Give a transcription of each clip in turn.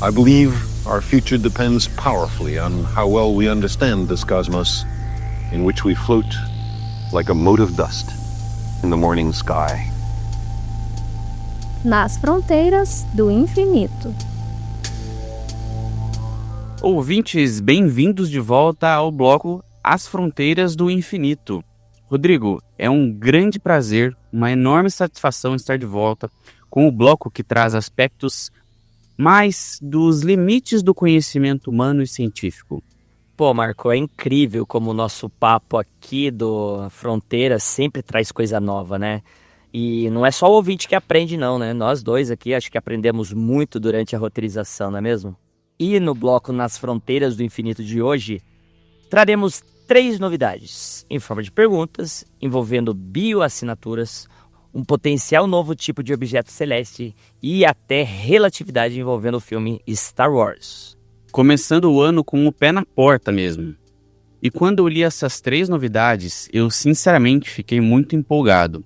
I believe our future depends powerfully on how well we understand this cosmos in which we float like a mote of dust in the morning sky. Nas fronteiras do infinito. Ouvintes, bem-vindos de volta ao bloco As Fronteiras do Infinito. Rodrigo, é um grande prazer, uma enorme satisfação estar de volta com o bloco que traz aspectos mais dos limites do conhecimento humano e científico. Pô, Marco, é incrível como o nosso papo aqui do Fronteira sempre traz coisa nova, né? E não é só o ouvinte que aprende não, né? Nós dois aqui acho que aprendemos muito durante a roteirização, não é mesmo? E no bloco Nas Fronteiras do Infinito de hoje, traremos 3 novidades em forma de perguntas envolvendo bioassinaturas, um potencial novo tipo de objeto celeste e até relatividade envolvendo o filme Star Wars. Começando o ano com o pé na porta mesmo. E quando eu li essas 3 novidades, eu sinceramente fiquei muito empolgado,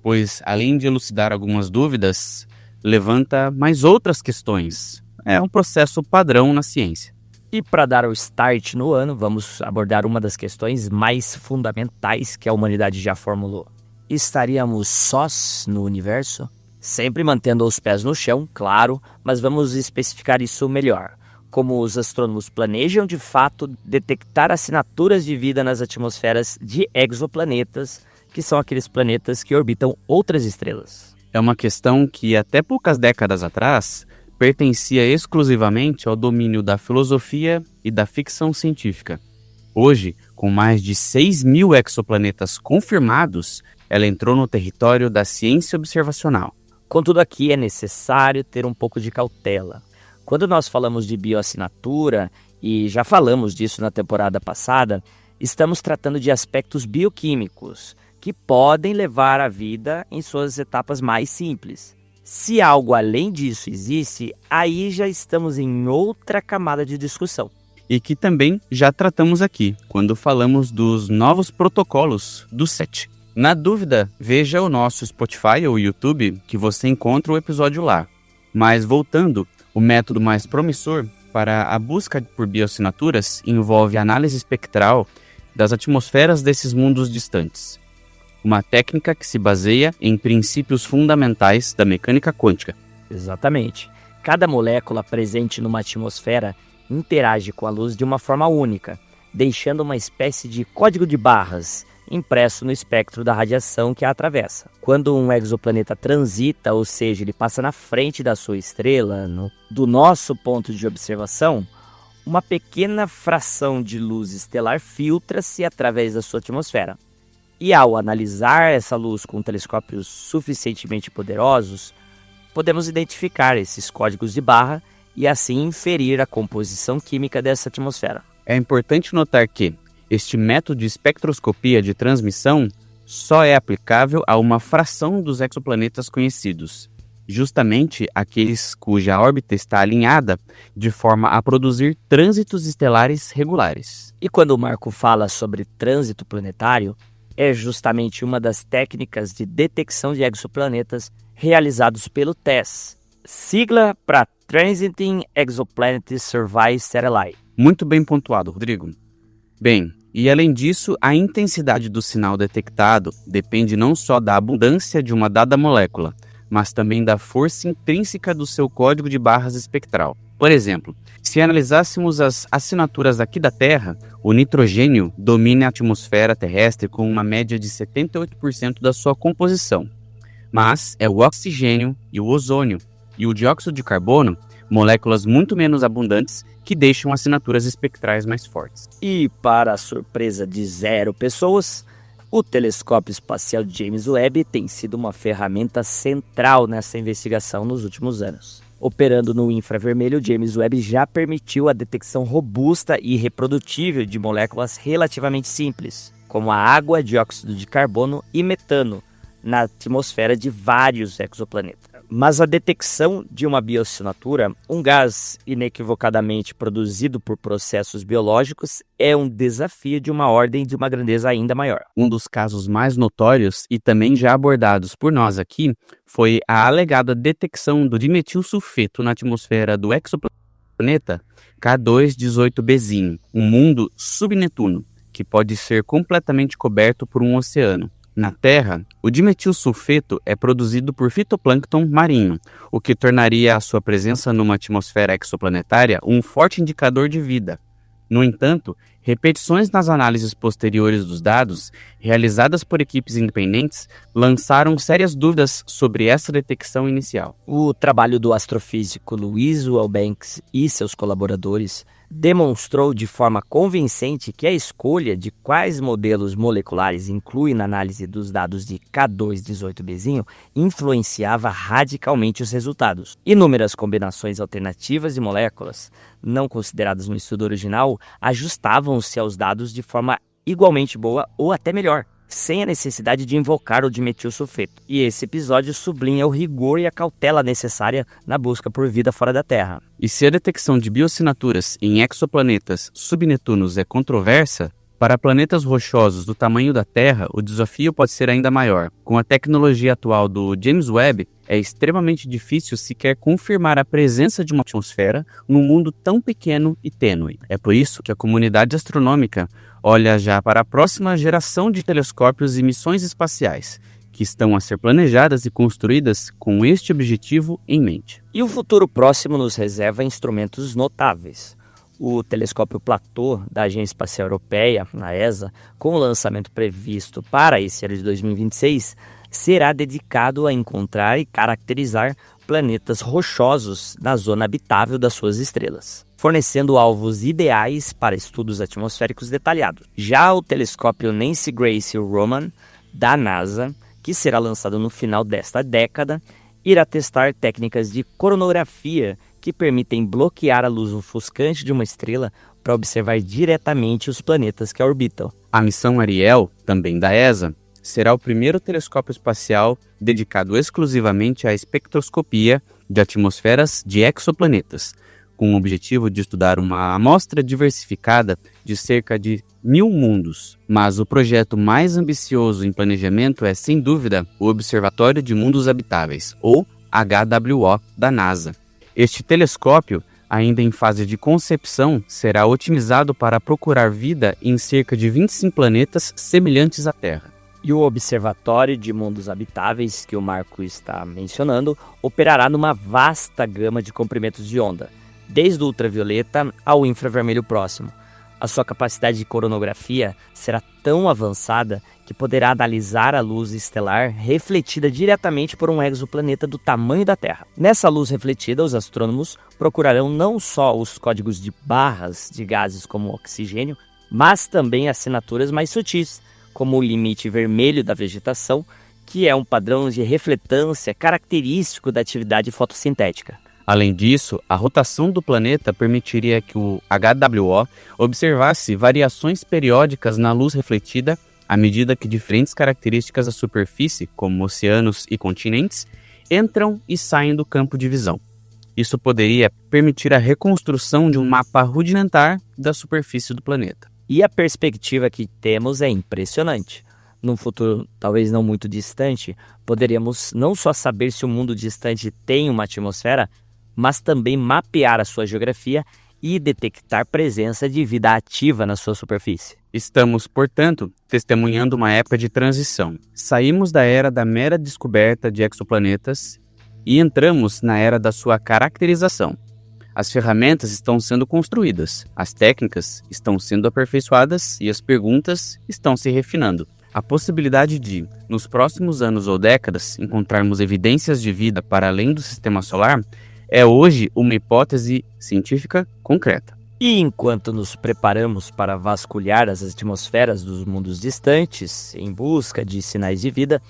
pois além de elucidar algumas dúvidas, levanta mais outras questões. É um processo padrão na ciência. E para dar o start no ano, vamos abordar uma das questões mais fundamentais que a humanidade já formulou. Estaríamos sós no universo? Sempre mantendo os pés no chão, claro, mas vamos especificar isso melhor. Como os astrônomos planejam de fato detectar assinaturas de vida nas atmosferas de exoplanetas, que são aqueles planetas que orbitam outras estrelas. É uma questão que até poucas décadas atrás pertencia exclusivamente ao domínio da filosofia e da ficção científica. Hoje, com mais de 6.000 exoplanetas confirmados, ela entrou no território da ciência observacional. Contudo, aqui é necessário ter um pouco de cautela. Quando nós falamos de bioassinatura, e já falamos disso na temporada passada, estamos tratando de aspectos bioquímicos que podem levar à vida em suas etapas mais simples. Se algo além disso existe, aí já estamos em outra camada de discussão. E que também já tratamos aqui, quando falamos dos novos protocolos do SET. Na dúvida, veja o nosso Spotify ou YouTube, que você encontra o episódio lá. Mas voltando, o método mais promissor para a busca por bioassinaturas envolve a análise espectral das atmosferas desses mundos distantes. Uma técnica que se baseia em princípios fundamentais da mecânica quântica. Exatamente. Cada molécula presente numa atmosfera interage com a luz de uma forma única, deixando uma espécie de código de barras impresso no espectro da radiação que a atravessa. Quando um exoplaneta transita, ou seja, ele passa na frente da sua estrela, do nosso ponto de observação, uma pequena fração de luz estelar filtra-se através da sua atmosfera. E ao analisar essa luz com telescópios suficientemente poderosos, podemos identificar esses códigos de barra e assim inferir a composição química dessa atmosfera. É importante notar que este método de espectroscopia de transmissão só é aplicável a uma fração dos exoplanetas conhecidos, justamente aqueles cuja órbita está alinhada de forma a produzir trânsitos estelares regulares. E quando o Marco fala sobre trânsito planetário, é justamente uma das técnicas de detecção de exoplanetas realizados pelo TESS, sigla para Transiting Exoplanet Survey Satellite. Muito bem pontuado, Rodrigo. Bem, e além disso, a intensidade do sinal detectado depende não só da abundância de uma dada molécula, mas também da força intrínseca do seu código de barras espectral. Por exemplo, se analisássemos as assinaturas aqui da Terra, o nitrogênio domina a atmosfera terrestre com uma média de 78% da sua composição. Mas é o oxigênio e o ozônio e o dióxido de carbono, moléculas muito menos abundantes, que deixam assinaturas espectrais mais fortes. E para a surpresa de 0 pessoas, o telescópio espacial James Webb tem sido uma ferramenta central nessa investigação nos últimos anos. Operando no infravermelho, James Webb já permitiu a detecção robusta e reprodutível de moléculas relativamente simples, como a água, dióxido de carbono e metano, na atmosfera de vários exoplanetas. Mas a detecção de uma bioassinatura, um gás inequivocadamente produzido por processos biológicos, é um desafio de uma ordem de uma grandeza ainda maior. Um dos casos mais notórios e também já abordados por nós aqui foi a alegada detecção do dimetilsulfeto na atmosfera do exoplaneta planeta K2-18bzinho, um mundo subnetuno, que pode ser completamente coberto por um oceano. Na Terra, o dimetilsulfeto é produzido por fitoplâncton marinho, o que tornaria a sua presença numa atmosfera exoplanetária um forte indicador de vida. No entanto, repetições nas análises posteriores dos dados, realizadas por equipes independentes, lançaram sérias dúvidas sobre essa detecção inicial. O trabalho do astrofísico Louis Wellbanks e seus colaboradores demonstrou de forma convincente que a escolha de quais modelos moleculares inclui na análise dos dados de K2-18bzinho influenciava radicalmente os resultados. Inúmeras combinações alternativas de moléculas, não consideradas no estudo original, ajustavam-se aos dados de forma igualmente boa ou até melhor, sem a necessidade de invocar o dimetilsulfeto. E esse episódio sublinha o rigor e a cautela necessária na busca por vida fora da Terra. E se a detecção de bioassinaturas em exoplanetas subnetunos é controversa, para planetas rochosos do tamanho da Terra, o desafio pode ser ainda maior. Com a tecnologia atual do James Webb, é extremamente difícil sequer confirmar a presença de uma atmosfera num mundo tão pequeno e tênue. É por isso que a comunidade astronômica olha já para a próxima geração de telescópios e missões espaciais, que estão a ser planejadas e construídas com este objetivo em mente. E o futuro próximo nos reserva instrumentos notáveis. O telescópio Platô da Agência Espacial Europeia, a ESA, com o lançamento previsto para esse ano de 2026, será dedicado a encontrar e caracterizar planetas rochosos na zona habitável das suas estrelas, fornecendo alvos ideais para estudos atmosféricos detalhados. Já o telescópio Nancy Grace Roman, da NASA, que será lançado no final desta década, irá testar técnicas de coronografia que permitem bloquear a luz ofuscante de uma estrela para observar diretamente os planetas que a orbitam. A missão Ariel, também da ESA, será o primeiro telescópio espacial dedicado exclusivamente à espectroscopia de atmosferas de exoplanetas, com o objetivo de estudar uma amostra diversificada de cerca de 1000 mundos. Mas o projeto mais ambicioso em planejamento é, sem dúvida, o Observatório de Mundos Habitáveis, ou HWO, da NASA. Este telescópio, ainda em fase de concepção, será otimizado para procurar vida em cerca de 25 planetas semelhantes à Terra. E o Observatório de Mundos Habitáveis, que o Marco está mencionando, operará numa vasta gama de comprimentos de onda, desde o ultravioleta ao infravermelho próximo. A sua capacidade de coronografia será tão avançada que poderá analisar a luz estelar refletida diretamente por um exoplaneta do tamanho da Terra. Nessa luz refletida, os astrônomos procurarão não só os códigos de barras de gases como o oxigênio, mas também assinaturas mais sutis, como o limite vermelho da vegetação, que é um padrão de refletância característico da atividade fotossintética. Além disso, a rotação do planeta permitiria que o HWO observasse variações periódicas na luz refletida à medida que diferentes características da superfície, como oceanos e continentes, entram e saem do campo de visão. Isso poderia permitir a reconstrução de um mapa rudimentar da superfície do planeta. E a perspectiva que temos é impressionante. Num futuro talvez não muito distante, poderíamos não só saber se o mundo distante tem uma atmosfera, mas também mapear a sua geografia e detectar presença de vida ativa na sua superfície. Estamos, portanto, testemunhando uma época de transição. Saímos da era da mera descoberta de exoplanetas e entramos na era da sua caracterização. As ferramentas estão sendo construídas, as técnicas estão sendo aperfeiçoadas e as perguntas estão se refinando. A possibilidade de, nos próximos anos ou décadas, encontrarmos evidências de vida para além do sistema solar é hoje uma hipótese científica concreta. E enquanto nos preparamos para vasculhar as atmosferas dos mundos distantes em busca de sinais de vida,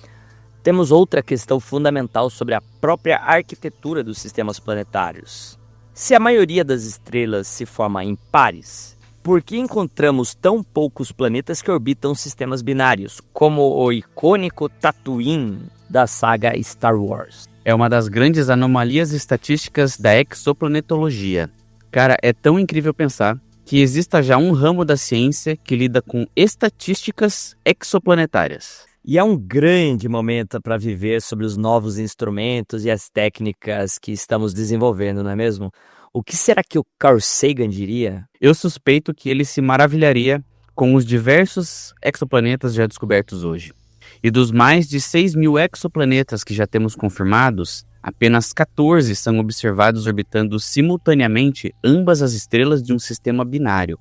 temos outra questão fundamental sobre a própria arquitetura dos sistemas planetários. Se a maioria das estrelas se forma em pares, por que encontramos tão poucos planetas que orbitam sistemas binários, como o icônico Tatooine da saga Star Wars? É uma das grandes anomalias estatísticas da exoplanetologia. Cara, é tão incrível pensar que exista já um ramo da ciência que lida com estatísticas exoplanetárias. E é um grande momento para viver sobre os novos instrumentos e as técnicas que estamos desenvolvendo, não é mesmo? O que será que o Carl Sagan diria? Eu suspeito que ele se maravilharia com os diversos exoplanetas já descobertos hoje. E dos mais de 6.000 exoplanetas que já temos confirmados, apenas 14 são observados orbitando simultaneamente ambas as estrelas de um sistema binário.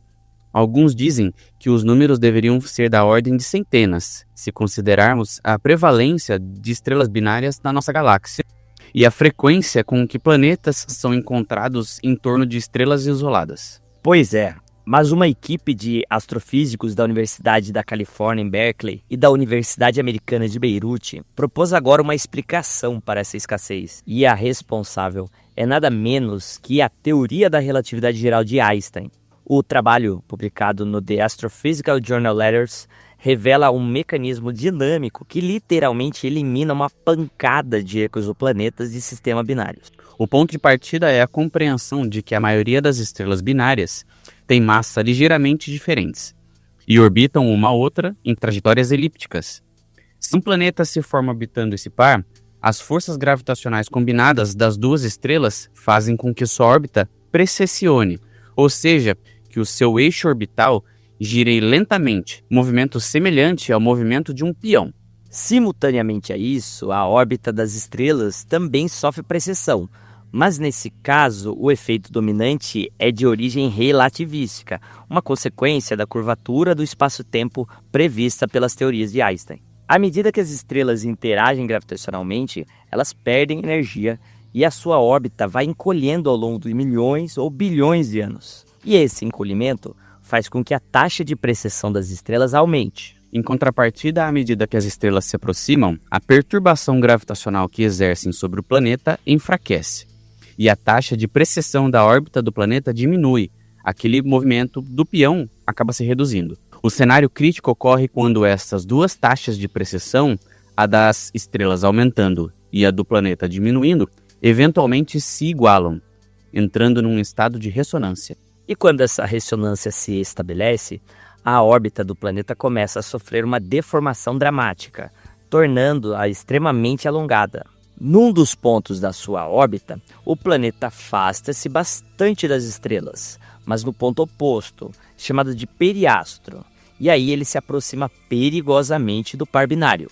Alguns dizem que os números deveriam ser da ordem de centenas, se considerarmos a prevalência de estrelas binárias na nossa galáxia e a frequência com que planetas são encontrados em torno de estrelas isoladas. Pois é, mas uma equipe de astrofísicos da Universidade da Califórnia em Berkeley e da Universidade Americana de Beirute propôs agora uma explicação para essa escassez. E a responsável é nada menos que a teoria da relatividade geral de Einstein. O trabalho, publicado no The Astrophysical Journal Letters, revela um mecanismo dinâmico que literalmente elimina uma pancada de exoplanetas de sistema binários. O ponto de partida é a compreensão de que a maioria das estrelas binárias tem massa ligeiramente diferentes e orbitam uma outra em trajetórias elípticas. Se um planeta se forma orbitando esse par, as forças gravitacionais combinadas das duas estrelas fazem com que sua órbita precessione, ou seja, que o seu eixo orbital gire lentamente, movimento semelhante ao movimento de um peão. Simultaneamente a isso, a órbita das estrelas também sofre precessão, mas nesse caso o efeito dominante é de origem relativística, uma consequência da curvatura do espaço-tempo prevista pelas teorias de Einstein. À medida que as estrelas interagem gravitacionalmente, elas perdem energia e a sua órbita vai encolhendo ao longo de milhões ou bilhões de anos. E esse encolhimento faz com que a taxa de precessão das estrelas aumente. Em contrapartida, à medida que as estrelas se aproximam, a perturbação gravitacional que exercem sobre o planeta enfraquece, e a taxa de precessão da órbita do planeta diminui. Aquele movimento do peão acaba se reduzindo. O cenário crítico ocorre quando essas duas taxas de precessão, a das estrelas aumentando e a do planeta diminuindo, eventualmente se igualam, entrando num estado de ressonância. E quando essa ressonância se estabelece, a órbita do planeta começa a sofrer uma deformação dramática, tornando-a extremamente alongada. Num dos pontos da sua órbita, o planeta afasta-se bastante das estrelas, mas no ponto oposto, chamado de periastro, e aí ele se aproxima perigosamente do par binário.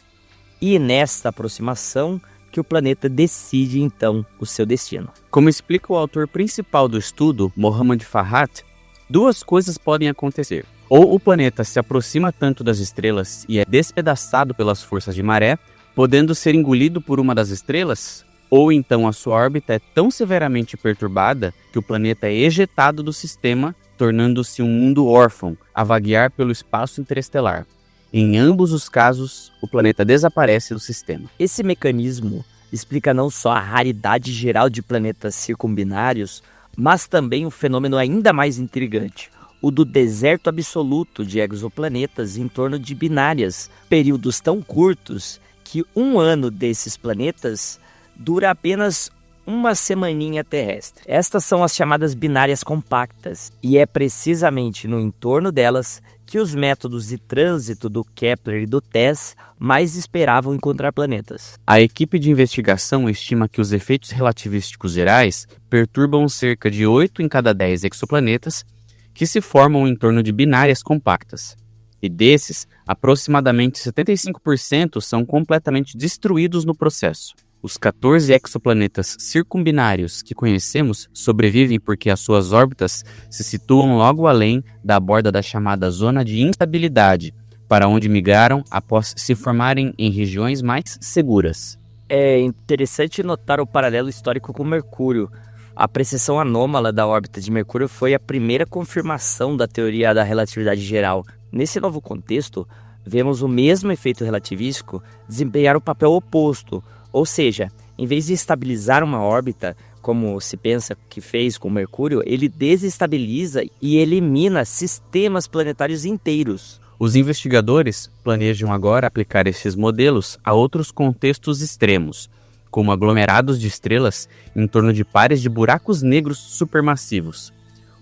E nesta aproximação que o planeta decide então o seu destino. Como explica o autor principal do estudo, Mohammad Farhat, duas coisas podem acontecer. Ou o planeta se aproxima tanto das estrelas e é despedaçado pelas forças de maré, podendo ser engolido por uma das estrelas, ou então a sua órbita é tão severamente perturbada que o planeta é ejetado do sistema, tornando-se um mundo órfão, a vaguear pelo espaço interestelar. Em ambos os casos, o planeta desaparece do sistema. Esse mecanismo explica não só a raridade geral de planetas circumbinários, mas também um fenômeno ainda mais intrigante, o do deserto absoluto de exoplanetas em torno de binárias, períodos tão curtos que um ano desses planetas dura apenas uma semaninha terrestre. Estas são as chamadas binárias compactas, e é precisamente no entorno delas que os métodos de trânsito do Kepler e do TESS mais esperavam encontrar planetas. A equipe de investigação estima que os efeitos relativísticos gerais perturbam cerca de 8 em cada 10 exoplanetas que se formam em torno de binárias compactas. E desses, aproximadamente 75% são completamente destruídos no processo. Os 14 exoplanetas circumbinários que conhecemos sobrevivem porque as suas órbitas se situam logo além da borda da chamada zona de instabilidade, para onde migraram após se formarem em regiões mais seguras. É interessante notar o paralelo histórico com Mercúrio. A precessão anômala da órbita de Mercúrio foi a primeira confirmação da teoria da relatividade geral. Nesse novo contexto, vemos o mesmo efeito relativístico desempenhar o papel oposto, ou seja, em vez de estabilizar uma órbita, como se pensa que fez com Mercúrio, ele desestabiliza e elimina sistemas planetários inteiros. Os investigadores planejam agora aplicar esses modelos a outros contextos extremos, como aglomerados de estrelas em torno de pares de buracos negros supermassivos,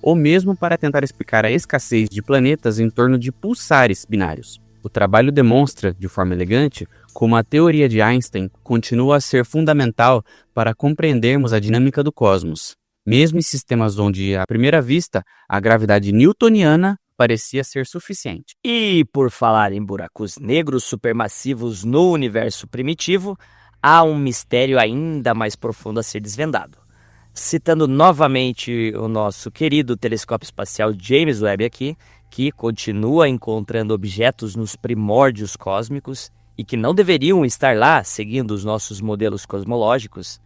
ou mesmo para tentar explicar a escassez de planetas em torno de pulsares binários. O trabalho demonstra, de forma elegante, como a teoria de Einstein continua a ser fundamental para compreendermos a dinâmica do cosmos, mesmo em sistemas onde, à primeira vista, a gravidade newtoniana parecia ser suficiente. E por falar em buracos negros supermassivos no universo primitivo, há um mistério ainda mais profundo a ser desvendado. Citando novamente o nosso querido telescópio espacial James Webb aqui, que continua encontrando objetos nos primórdios cósmicos e que não deveriam estar lá seguindo os nossos modelos cosmológicos,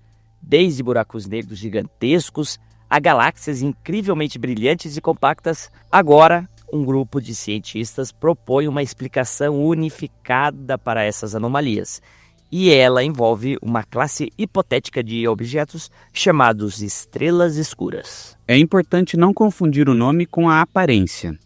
desde buracos negros gigantescos a galáxias incrivelmente brilhantes e compactas, agora um grupo de cientistas propõe uma explicação unificada para essas anomalias. E ela envolve uma classe hipotética de objetos chamados estrelas escuras. É importante não confundir o nome com a aparência.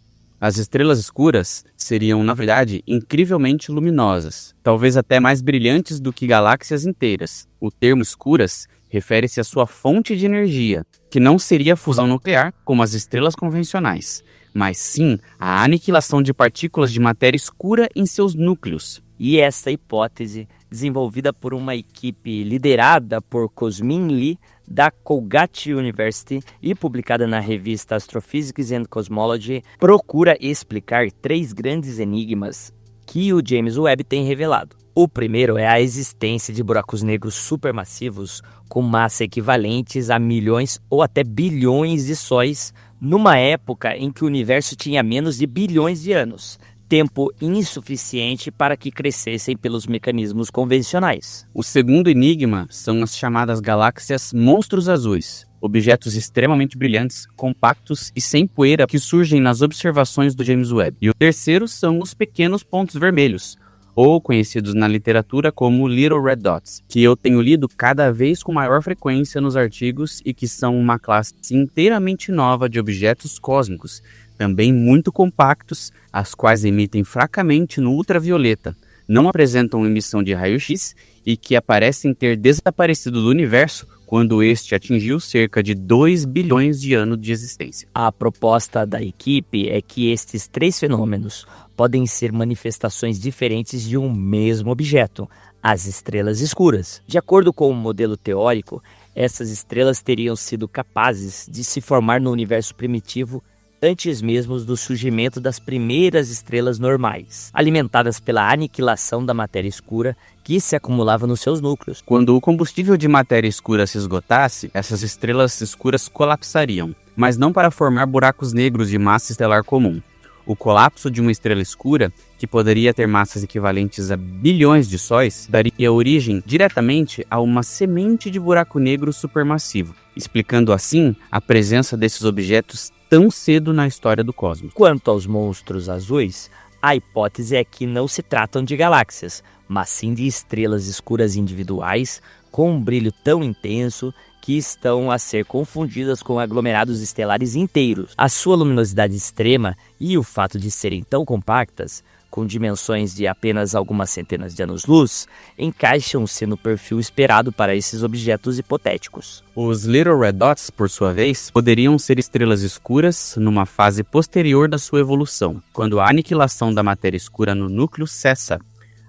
As estrelas escuras seriam, na verdade, incrivelmente luminosas, talvez até mais brilhantes do que galáxias inteiras. O termo escuras refere-se à sua fonte de energia, que não seria a fusão nuclear como as estrelas convencionais, mas sim a aniquilação de partículas de matéria escura em seus núcleos. E essa hipótese, desenvolvida por uma equipe liderada por Cosmin Lee, da Colgate University e publicada na revista Astrophysics and Cosmology, procura explicar 3 grandes enigmas que o James Webb tem revelado. O primeiro é a existência de buracos negros supermassivos com massa equivalentes a milhões ou até bilhões de sóis, numa época em que o universo tinha menos de bilhões de anos, tempo insuficiente para que crescessem pelos mecanismos convencionais. O segundo enigma são as chamadas galáxias monstros azuis, objetos extremamente brilhantes, compactos e sem poeira que surgem nas observações do James Webb. E o terceiro são os pequenos pontos vermelhos, ou conhecidos na literatura como Little Red Dots, que eu tenho lido cada vez com maior frequência nos artigos e que são uma classe inteiramente nova de objetos cósmicos, também muito compactos, as quais emitem fracamente no ultravioleta, não apresentam emissão de raio-x e que aparecem ter desaparecido do universo quando este atingiu cerca de 2 bilhões de anos de existência. A proposta da equipe é que estes 3 fenômenos podem ser manifestações diferentes de um mesmo objeto, as estrelas escuras. De acordo com o modelo teórico, essas estrelas teriam sido capazes de se formar no universo primitivo antes mesmo do surgimento das primeiras estrelas normais, alimentadas pela aniquilação da matéria escura que se acumulava nos seus núcleos. Quando o combustível de matéria escura se esgotasse, essas estrelas escuras colapsariam, mas não para formar buracos negros de massa estelar comum. O colapso de uma estrela escura, que poderia ter massas equivalentes a bilhões de sóis, daria origem diretamente a uma semente de buraco negro supermassivo, explicando assim a presença desses objetos tão cedo na história do cosmos. Quanto aos monstros azuis, a hipótese é que não se tratam de galáxias, mas sim de estrelas escuras individuais com um brilho tão intenso que estão a ser confundidas com aglomerados estelares inteiros. A sua luminosidade extrema e o fato de serem tão compactas, com dimensões de apenas algumas centenas de anos-luz, encaixam-se no perfil esperado para esses objetos hipotéticos. Os Little Red Dots, por sua vez, poderiam ser estrelas escuras numa fase posterior da sua evolução. Quando a aniquilação da matéria escura no núcleo cessa,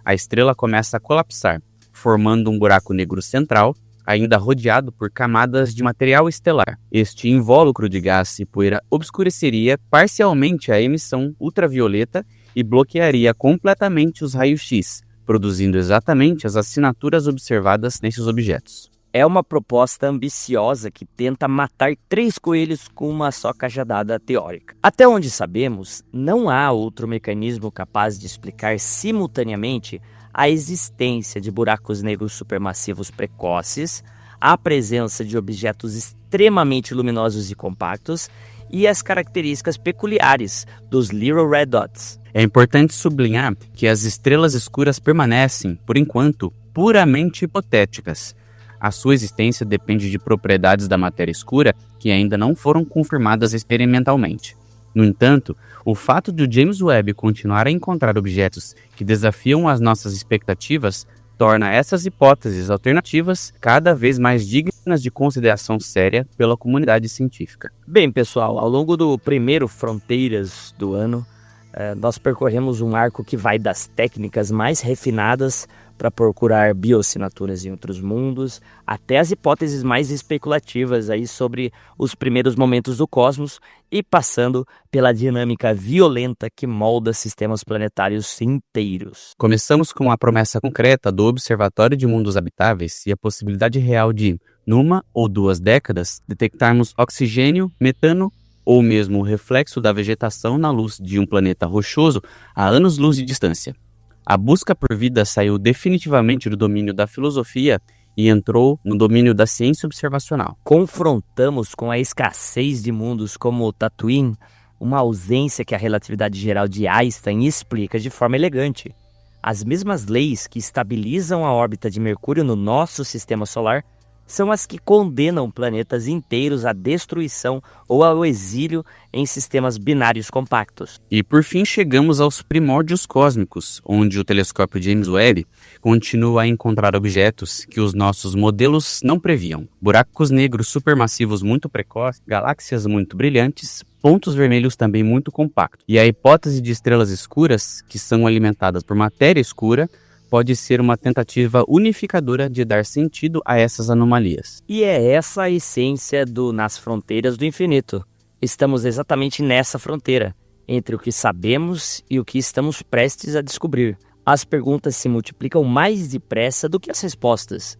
a estrela começa a colapsar, formando um buraco negro central, ainda rodeado por camadas de material estelar. Este invólucro de gás e poeira obscureceria parcialmente a emissão ultravioleta e bloquearia completamente os raios-x, produzindo exatamente as assinaturas observadas nesses objetos. É uma proposta ambiciosa que tenta matar 3 coelhos com uma só cajadada teórica. Até onde sabemos, não há outro mecanismo capaz de explicar simultaneamente a existência de buracos negros supermassivos precoces, a presença de objetos extremamente luminosos e compactos e as características peculiares dos Little Red Dots. É importante sublinhar que as estrelas escuras permanecem, por enquanto, puramente hipotéticas. A sua existência depende de propriedades da matéria escura que ainda não foram confirmadas experimentalmente. No entanto, o fato de o James Webb continuar a encontrar objetos que desafiam as nossas expectativas torna essas hipóteses alternativas cada vez mais dignas de consideração séria pela comunidade científica. Bem, pessoal, ao longo do primeiro Fronteiras do ano, nós percorremos um arco que vai das técnicas mais refinadas para procurar bioassinaturas em outros mundos, até as hipóteses mais especulativas aí sobre os primeiros momentos do cosmos e passando pela dinâmica violenta que molda sistemas planetários inteiros. Começamos com a promessa concreta do Observatório de Mundos Habitáveis e a possibilidade real de, numa ou 2 décadas, detectarmos oxigênio, metano ou mesmo o reflexo da vegetação na luz de um planeta rochoso a anos-luz de distância. A busca por vida saiu definitivamente do domínio da filosofia e entrou no domínio da ciência observacional. Confrontamos com a escassez de mundos como Tatooine, uma ausência que a relatividade geral de Einstein explica de forma elegante. As mesmas leis que estabilizam a órbita de Mercúrio no nosso sistema solar são as que condenam planetas inteiros à destruição ou ao exílio em sistemas binários compactos. E por fim chegamos aos primórdios cósmicos, onde o telescópio James Webb continua a encontrar objetos que os nossos modelos não previam. Buracos negros supermassivos muito precoces, galáxias muito brilhantes, pontos vermelhos também muito compactos. E a hipótese de estrelas escuras, que são alimentadas por matéria escura, pode ser uma tentativa unificadora de dar sentido a essas anomalias. E é essa a essência do Nas Fronteiras do Infinito. Estamos exatamente nessa fronteira, entre o que sabemos e o que estamos prestes a descobrir. As perguntas se multiplicam mais depressa do que as respostas.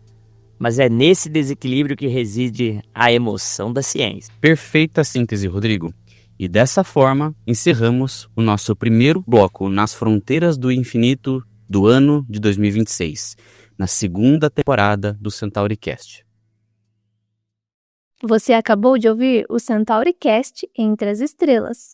Mas é nesse desequilíbrio que reside a emoção da ciência. Perfeita síntese, Rodrigo. E dessa forma, encerramos o nosso primeiro bloco Nas Fronteiras do Infinito do ano de 2026, na segunda temporada do CentauriCast. Você acabou de ouvir o CentauriCast Entre as Estrelas.